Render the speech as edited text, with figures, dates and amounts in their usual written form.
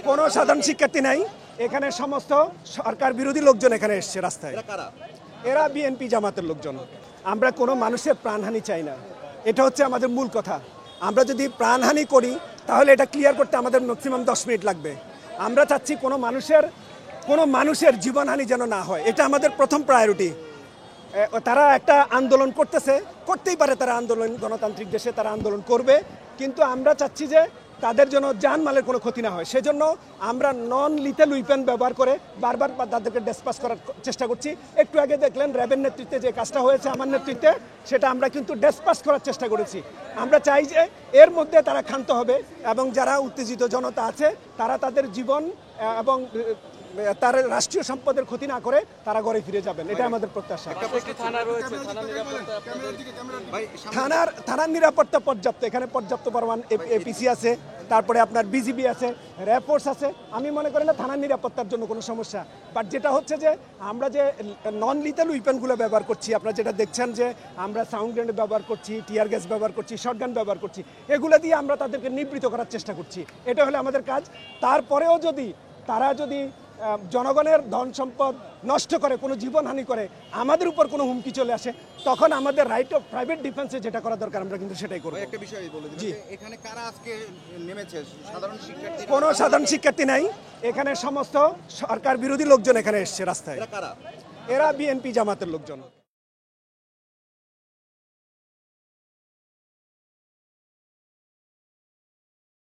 কোনো সাধারণ শিক্ষার্থী নাই এখানে, সমস্ত সরকার বিরোধী লোকজন এখানে এসছে রাস্তায়। এরা বিএনপি জামাতের লোকজন। আমরা কোনো মানুষের প্রাণহানি চাই না, এটা হচ্ছে আমাদের মূল কথা। আমরা যদি প্রাণহানি করি তাহলে এটা ক্লিয়ার করতে আমাদের ম্যাক্সিমাম 10 মিনিট লাগবে। আমরা চাচ্ছি কোনো মানুষের জীবনহানি যেন না হয়, এটা আমাদের প্রথম প্রায়োরিটি। তারা একটা আন্দোলন করতেই পারে, তারা আন্দোলন গণতান্ত্রিক দেশে তারা আন্দোলন করবে, কিন্তু আমরা চাচ্ছি যে তাদের জন্য জানমালের কোনো ক্ষতি না হয়। সেজন্য আমরা নন লিথেল উইপেন ব্যবহার করে বারবার তাদেরকে ডিসপাস করার চেষ্টা করছি। একটু আগে দেখলেন র্যাবের নেতৃত্বে যে কাজটা হয়েছে, আমার নেতৃত্বে, সেটা আমরা কিন্তু ডিসপাস করার চেষ্টা করেছি। আমরা চাই যে এর মধ্যে তারা ক্ষান্ত হবে এবং যারা উত্তেজিত জনতা আছে তারা তাদের জীবন এবং তার রাষ্ট্রীয় সম্পদের ক্ষতি না করে তারা ঘরে ফিরে যাবেন, এটা আমাদের প্রত্যাশা। থানার নিরাপত্তা পর্যাপ্ত, এখানে পর্যাপ্ত পরিমাণ এপিসি আছে, তারপরে আপনার বিজিবি আছে, র্যাব ফোর্স আছে। আমি মনে করি না থানার নিরাপত্তার জন্য কোনো সমস্যা। বাট যেটা হচ্ছে যে আমরা যে নন লিথাল উইপেনগুলো ব্যবহার করছি, আপনারা যেটা দেখছেন যে আমরা সাউন্ড গ্রেনেড ব্যবহার করছি, টিয়ার গ্যাস ব্যবহার করছি, শটগান ব্যবহার করছি, এগুলো দিয়ে আমরা তাদেরকে নিবৃত করার চেষ্টা করছি। এটা হলো আমাদের কাজ। তারপরেও যদি তারা জনগণের ধন সম্পদ নষ্ট করে, কোনো জীবনহানি করে, আমাদের উপর কোনো হুমকি চলে আসে, তখন আমাদের রাইট অফ প্রাইভেট ডিফেন্সে যেটা করা দরকার আমরা কিন্তু সেটাই করব। একটা বিষয় বলে দিন, এখানে কারা আজকে নেমেছে? সাধারণ শিক্ষার্থী? কোনো সাধারণ শিক্ষার্থী নাই এখানে, সমস্ত সরকার বিরোধী লোকজন এখানে এসছে রাস্তায়। এরা কারা? এরা বিএনপি জামাতের লোকজন।